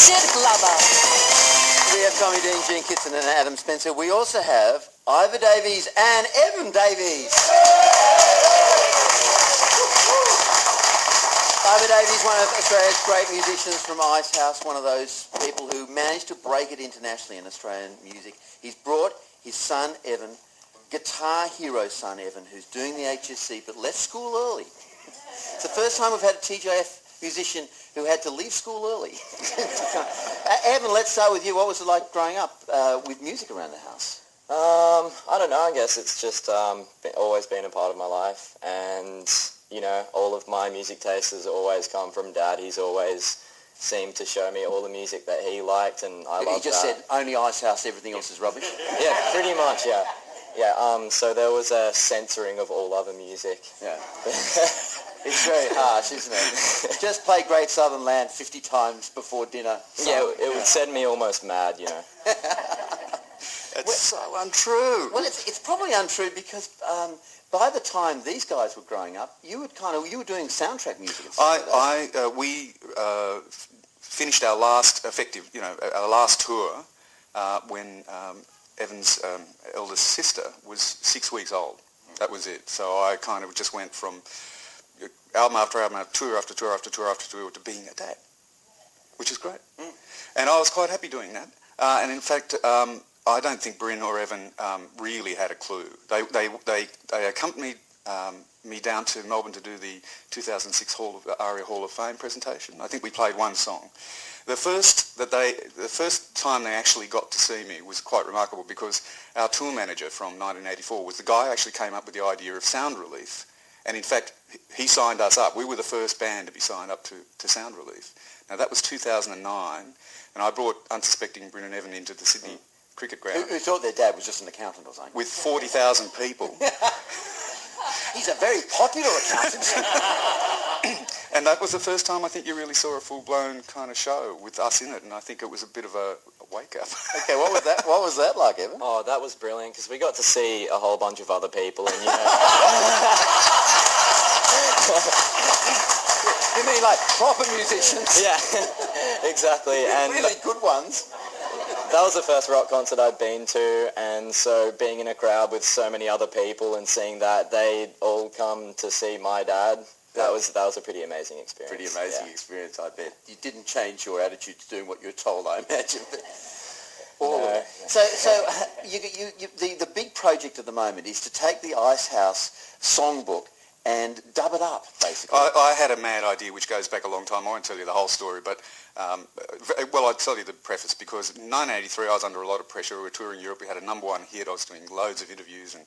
Richard Glover. We have Tommy Dean, Gene Kitson and Adam Spencer. We also have Iva Davies and Evan Davies. Iva Davies, one of Australia's great musicians from Icehouse, one of those people who managed to break it internationally in Australian music. He's brought his son Evan, guitar hero son Evan, who's doing the HSC but left school early. It's the first time we've had a TJF musician who had to leave school early. Evan, let's start with you. What was it like growing up with music around the house? I don't know. I guess it's just always been a part of my life, and you know, all of my music tastes has always come from Dad. He's always seemed to show me all the music that he liked, and I loved that. He just said only Icehouse, everything else is rubbish. Yeah, pretty much. Yeah, yeah. So there was a censoring of all other music. Yeah. It's very harsh, isn't it? Just play Great Southern Land 50 times before dinner. Yeah, it would send me almost mad, you know. It's so untrue. Well, it's probably untrue because by the time these guys were growing up, you were doing soundtrack music. And we finished our last our last tour when Evan's eldest sister was 6 weeks old. That was it. So I kind of just went from album after album, tour after tour after tour after tour to being a dad, which is great. And I was quite happy doing that. And in fact, I don't think Bryn or Evan really had a clue. They accompanied me down to Melbourne to do the 2006 ARIA Hall of Fame presentation. I think we played one song. The first time they actually got to see me was quite remarkable because our tour manager from 1984 was the guy who actually came up with the idea of Sound Relief. And in fact, he signed us up. We were the first band to be signed up to Sound Relief. Now that was 2009, and I brought unsuspecting Bryn and Evan into the Sydney cricket ground. Who thought their dad was just an accountant or something? With 40,000 people. He's a very popular accountant. And that was the first time I think you really saw a full-blown kind of show with us in it, and I think it was a bit of a wake-up. Okay, what was that like, Evan? Oh, that was brilliant because we got to see a whole bunch of other people, and you know. You mean like proper musicians? Yeah, exactly. And really good ones. That was the first rock concert I'd been to, and so being in a crowd with so many other people and seeing that they'd all come to see my dad, that was a pretty amazing experience. Pretty amazing experience, I bet. You didn't change your attitude to doing what you were told, I imagine. No. So the big project at the moment is to take the Icehouse songbook and dub it up, basically. I had a mad idea which goes back a long time. I won't tell you the whole story, but well, I'll tell you the preface because in 1983 I was under a lot of pressure. We were touring Europe. We had a #1 hit. I was doing loads of interviews, and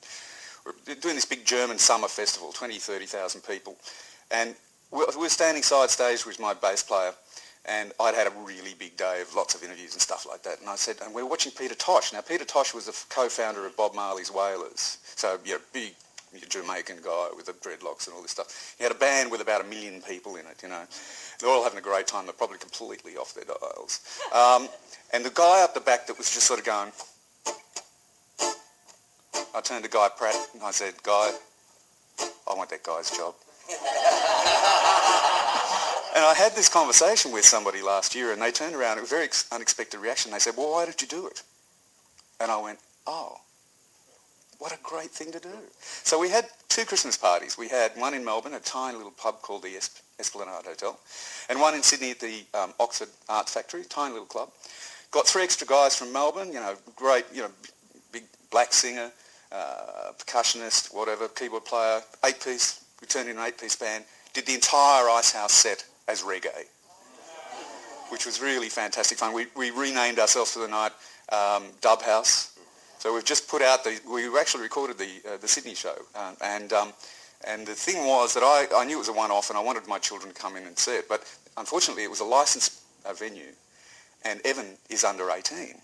we were doing this big German summer festival, 20,000, 30,000 people. And we were standing side stage with my bass player, and I'd had a really big day of lots of interviews and stuff like that. And I said, and we were watching Peter Tosh. Now, Peter Tosh was the co-founder of Bob Marley's Wailers, so big Jamaican guy with the dreadlocks and all this stuff. He had a band with about 1 million people in it, you know. They're all having a great time. They're probably completely off their dials. And the guy up the back that was just sort of going, I turned to Guy Pratt and I said, Guy, I want that guy's job. And I had this conversation with somebody last year and they turned around, it was a very unexpected reaction. They said, well, why did you do it? And I went, oh, what a great thing to do. So we had 2 Christmas parties. We had one in Melbourne, a tiny little pub called the Esplanade Hotel, and one in Sydney at the Oxford Arts Factory, tiny little club. Got 3 extra guys from Melbourne, you know, great, you know, big black singer, percussionist, whatever, keyboard player, 8-piece, we turned in an 8-piece band, did the entire Icehouse set as reggae, which was really fantastic fun. We renamed ourselves for the night Dub House. So we've just put out we actually recorded the Sydney show, and the thing was that I knew it was a one-off and I wanted my children to come in and see it, but unfortunately it was a licensed venue and Evan is under 18.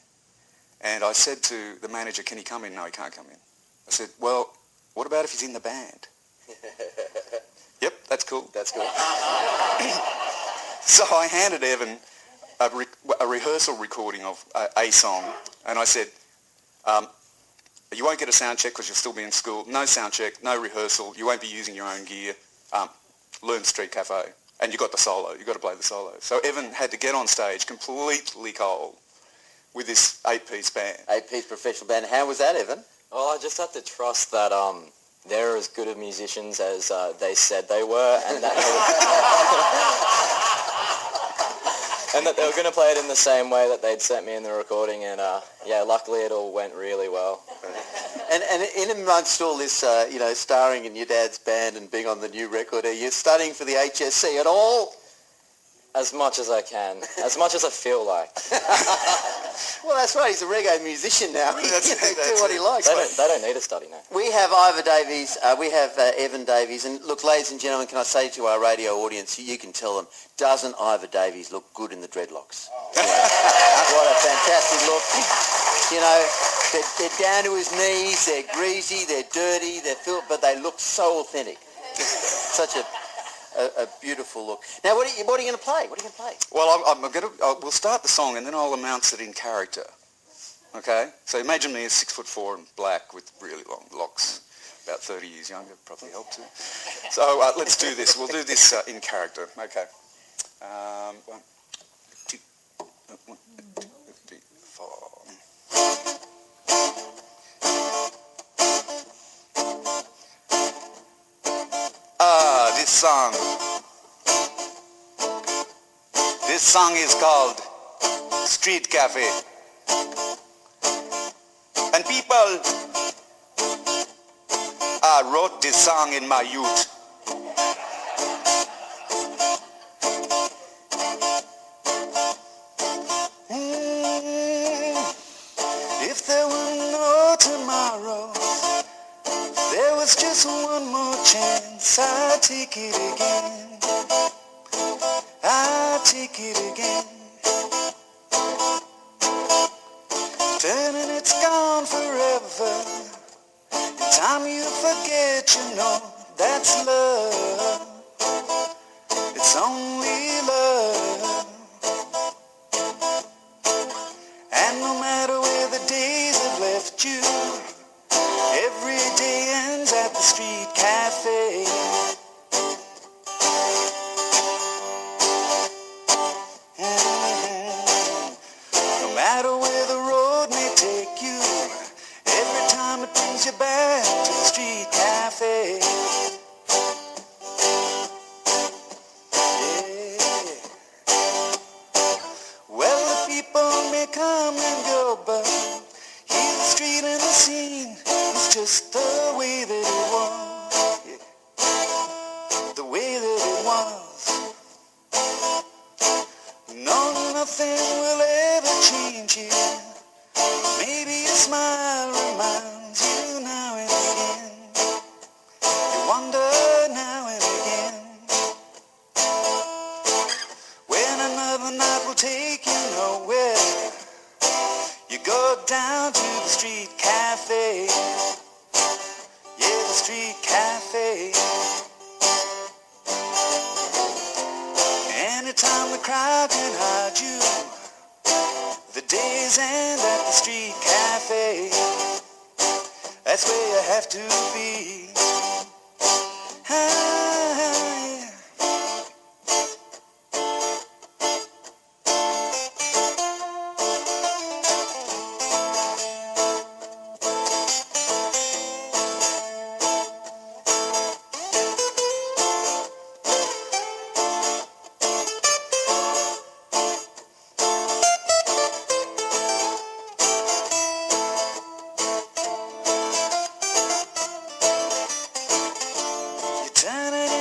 And I said to the manager, can he come in? No, he can't come in. I said, well, what about if he's in the band? Yep, that's cool. That's cool. So I handed Evan a rehearsal recording of a song and I said, you won't get a sound check because you'll still be in school. No sound check, no rehearsal. You won't be using your own gear. Learn Street Cafe. and you got the solo. You got to play the solo. So Evan had to get on stage completely cold with this 8-piece band. 8-piece professional band. How was that, Evan? Well, I just had to trust that they're as good of musicians as they said they were, and that and that they were going to play it in the same way that they'd sent me in the recording, and yeah, luckily it all went really well. And in amongst all this, starring in your dad's band and being on the new record, are you studying for the HSC at all? As much as I can, as much as I feel like. Well, that's right. He's a reggae musician now. He can do what he likes. They don't need a study now. We have Iva Davies. We have Evan Davies. And look, ladies and gentlemen, can I say to our radio audience, you can tell them, doesn't Iva Davies look good in the dreadlocks? What a fantastic look. You know, they're down to his knees. They're greasy. They're dirty. They're filled, but they look so authentic. Such a beautiful look. Now, what are you going to play? What are you going to play? Well, we'll start the song and then I'll announce it in character. Okay? So imagine me as 6'4" and black with really long locks, about 30 years younger, probably help too. So let's do this. We'll do this in character. Okay. 1, 2, 3, 4. This song is called Street Cafe. And people, I wrote this song in my youth. If there were no tomorrow, there was just one more chance. I'd take it again. I'd take it again. Turning it's gone forever. The time you forget, you know, that's love. It's only love. And no matter where the days have left you, every day ends at the street cafe. No matter where the road may take you, every time it brings you back to the street cafe. Yeah. Well, the people may come and go, but here the street and the scene is just the way that it was. Yeah. The way that it was. No, nothing will ever change here. Maybe a smile reminds you now and again. You wonder now and again when another night will take you nowhere. You go down to the street cafe. Yeah, the street cafe. Anytime the crowd can hide you, the days end at the street cafe. That's where you have to be. Yeah.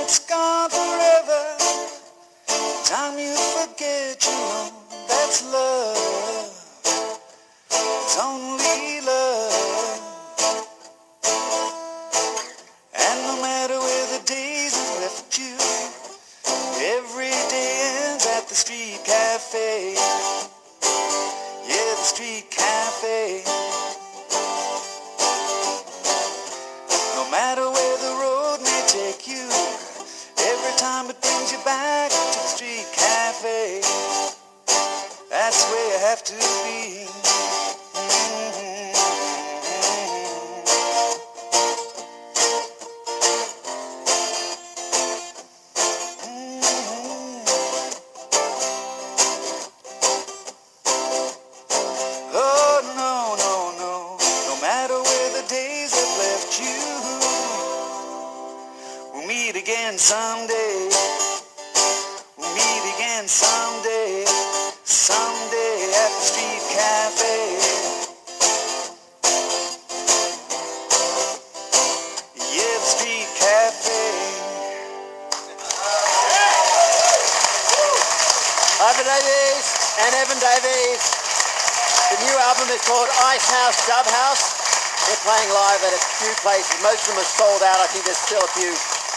It's gone forever. Time you forget, you know, that's love. It's only love. And no matter where the days have left you, every day ends at the street cafe. Yeah, the street cafe. No matter where the road may take you, every time it brings you back to the street cafe. That's where you have to be. someday. We'll meet again someday. Someday at the street cafe. Yeah, the street cafe. Iva Davies and Evan Davies. The new album is called Ice House Dub House. They're playing live at a few places. Most of them are sold out. I think there's still a few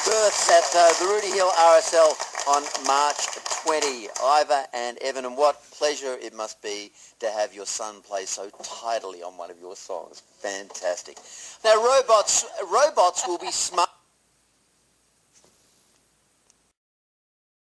berths at the Rudy Hill RSL on March 20. Iva and Evan, and what pleasure it must be to have your son play so tidily on one of your songs. Fantastic. Now robots will be smart.